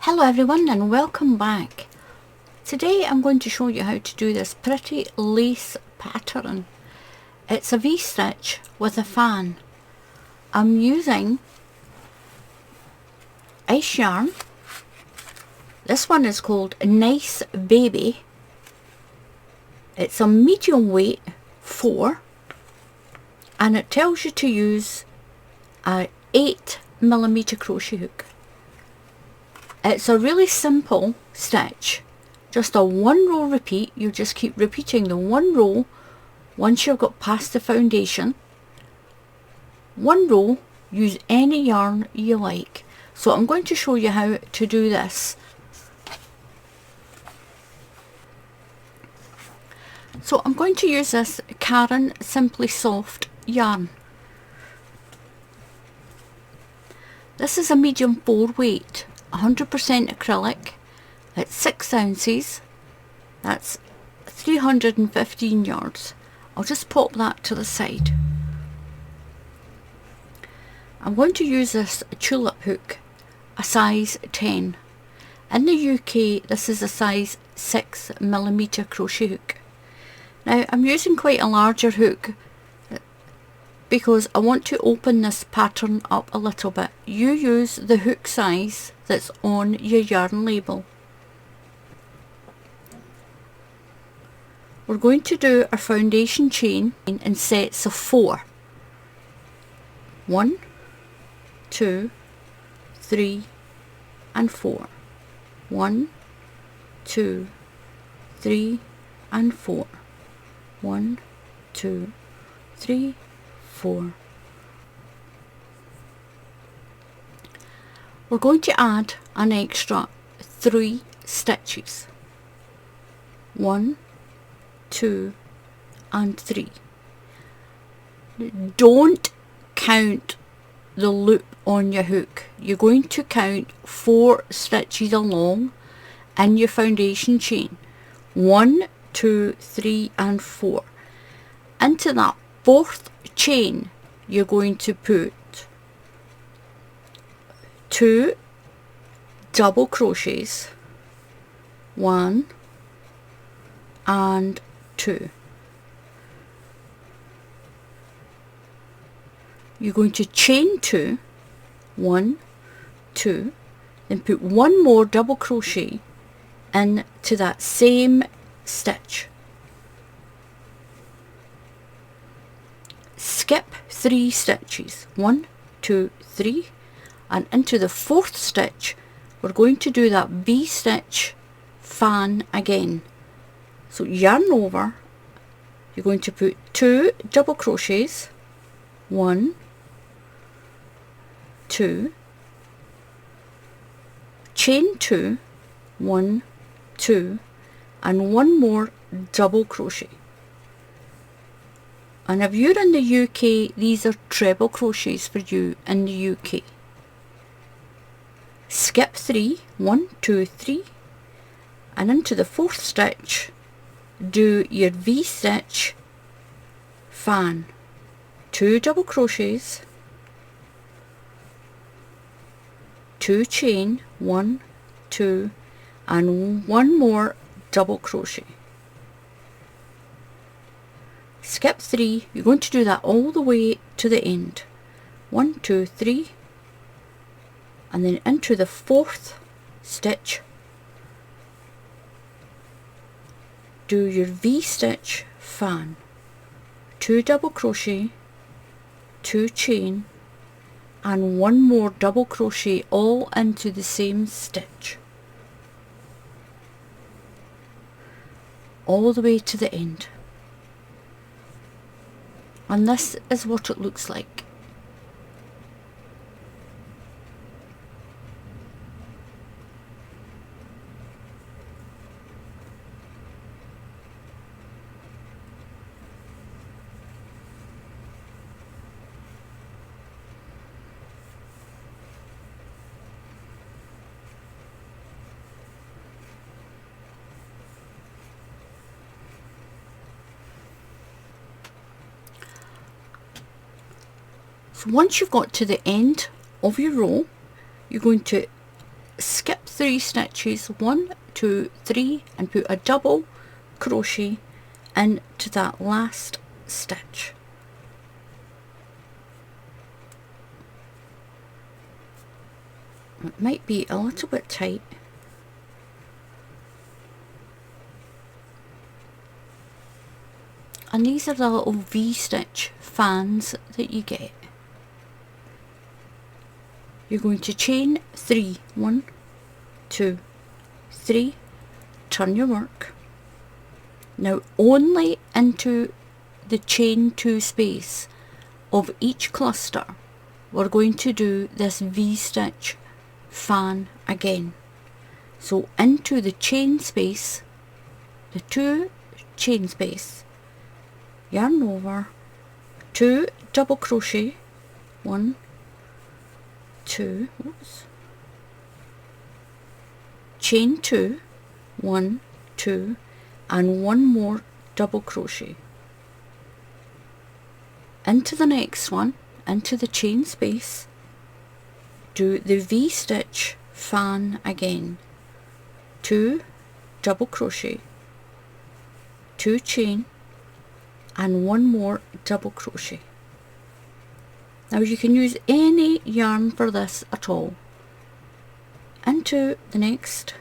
Hello everyone and welcome back. Today I'm going to show you how to do this pretty lace pattern. It's a V-stitch with a fan. I'm using ice yarn. This one is called Nice Baby. It's a medium weight 4 and it tells you to use a 8mm crochet hook. It's a really simple stitch, just a 1 row repeat. You just keep repeating the 1 row once you've got past the foundation. 1 row, use any yarn you like. So I'm going to show you how to do this. So I'm going to use this Caron Simply Soft yarn. This is a medium 4 weight. 100% acrylic. It's 6 ounces. That's 315 yards. I'll just pop that to the side. I'm going to use this tulip hook, a size 10. In the UK this is a size 6mm crochet hook. Now I'm using quite a larger hook because I want to open this pattern up a little bit. You use the hook size that's on your yarn label. We're going to do our foundation chain in sets of 4. 1, 2, 3 and 4. 1, 2, 3 and 4. 1, 2, 3, 4. We're going to add an extra 3 stitches. 1, 2 and 3. Don't count the loop on your hook. You're going to count 4 stitches along in your foundation chain. 1, 2, 3 and 4. Into that 4th chain you're going to put 2 double crochets, 1 and 2. You're going to chain 2, 1, 2, then put 1 more double crochet into that same stitch. Skip 3 stitches, 1, 2, 3, and into the 4th stitch we're going to do that V-stitch fan again. So yarn over, you're going to put 2 double crochets, 1, 2, chain 2, 1, 2, and 1 more double crochet. And if you're in the UK, these are treble crochets for you in the UK. Skip 3, 1, 2, 3, and into the 4th stitch do your V-stitch fan. 2 double crochets, 2 chain, 1, 2, and 1 more double crochet. Skip 3, you're going to do that all the way to the end. 1, 2, 3, and then into the 4th stitch do your V-stitch fan. 2 double crochet, 2 chain, and 1 more double crochet all into the same stitch. All the way to the end. And this is what it looks like. So once you've got to the end of your row, you're going to skip 3 stitches, 1, 2, 3, and put a double crochet into that last stitch. It might be a little bit tight. And these are the little V-stitch fans that you get. You're going to chain 3, 1, 2, 3, turn your work. Now only into the chain 2 space of each cluster we're going to do this V-stitch fan again. So into the chain space, the 2 chain space, yarn over, 2 double crochet, 1, 2, oops, chain 2, 1, 2, and 1 more double crochet. Into the next one, into the chain space, do the V-stitch fan again, 2 double crochet, 2 chain, and 1 more double crochet. Now you can use any yarn for this at all. Into the next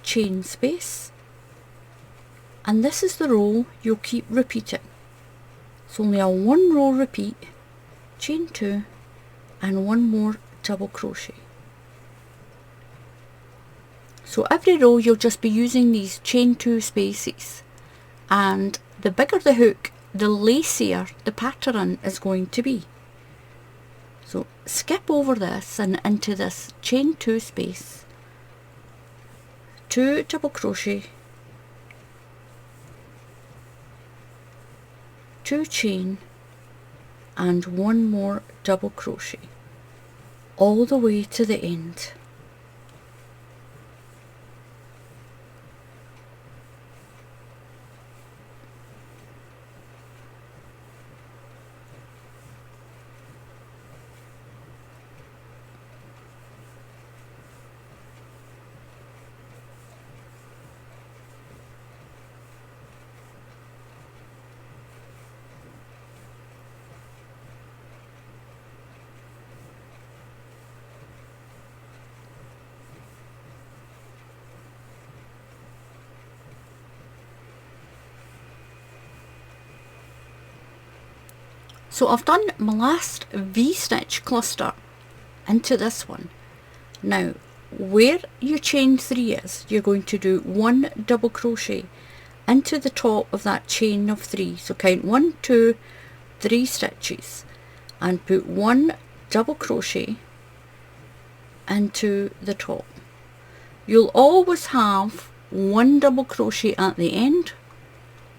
chain space, and this is the row you'll keep repeating. It's only a 1 row repeat, chain 2, and 1 more double crochet. So every row you'll just be using these chain 2 spaces, and the bigger the hook, the lacier the pattern is going to be. So skip over this and into this chain 2 space, 2 double crochet, 2 chain, and 1 more double crochet all the way to the end. So I've done my last V-stitch cluster into this one. Now where your chain 3 is, you're going to do 1 double crochet into the top of that chain of 3. So count 1, 2, 3 stitches and put 1 double crochet into the top. You'll always have 1 double crochet at the end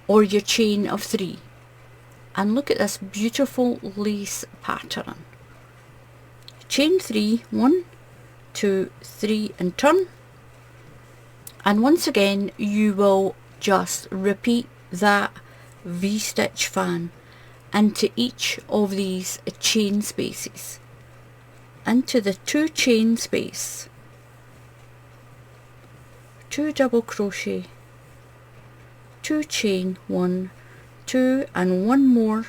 or your chain of 3. And look at this beautiful lace pattern. Chain 3, 1, 2, 3, and turn. And once again you will just repeat that V-stitch fan into each of these chain spaces. Into the 2 chain space, 2 double crochet, 2 chain, 1, 2, and 1 more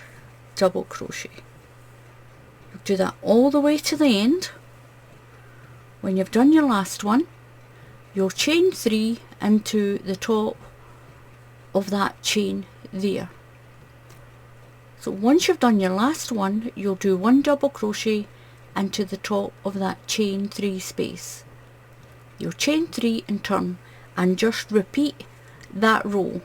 double crochet. You'll do that all the way to the end. When you've done your last one, you'll chain 3 into the top of that chain there. So once you've done your last one, you'll do 1 double crochet into the top of that chain 3 space. You'll chain 3 and turn and just repeat that row.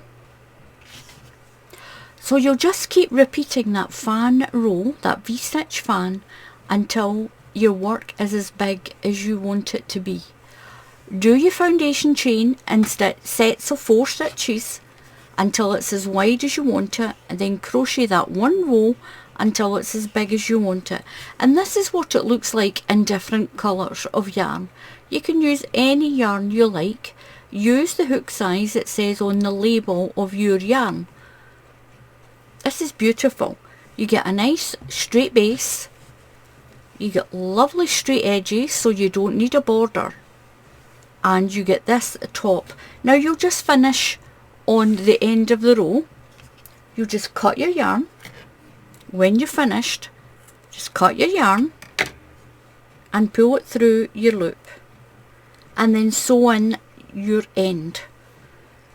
So you'll just keep repeating that fan row, that V-stitch fan, until your work is as big as you want it to be. Do your foundation chain in sets of 4 stitches until it's as wide as you want it, and then crochet that 1 row until it's as big as you want it. And this is what it looks like in different colours of yarn. You can use any yarn you like. Use the hook size it says on the label of your yarn. This is beautiful. You get a nice straight base. You get lovely straight edges, so you don't need a border. and you get this top. Now you'll just finish on the end of the row. You just cut your yarn. When you're finished, just cut your yarn and pull it through your loop, and then sew in your end.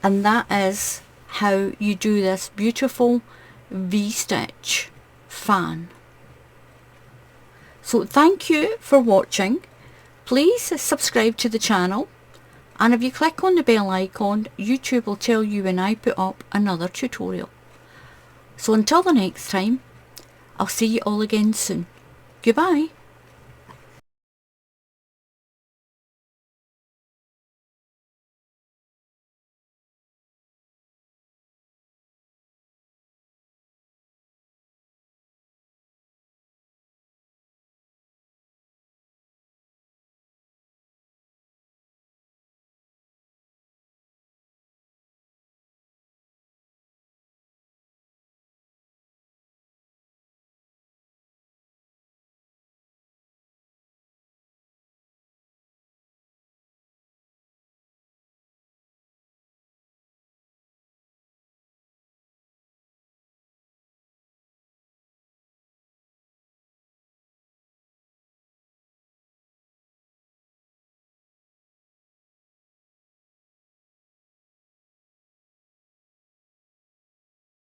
And that is how you do this beautiful V-stitch fan. So thank you for watching. Please subscribe to the channel, and if you click on the bell icon, YouTube will tell you when I put up another tutorial. So until the next time, I'll see you all again soon. Goodbye.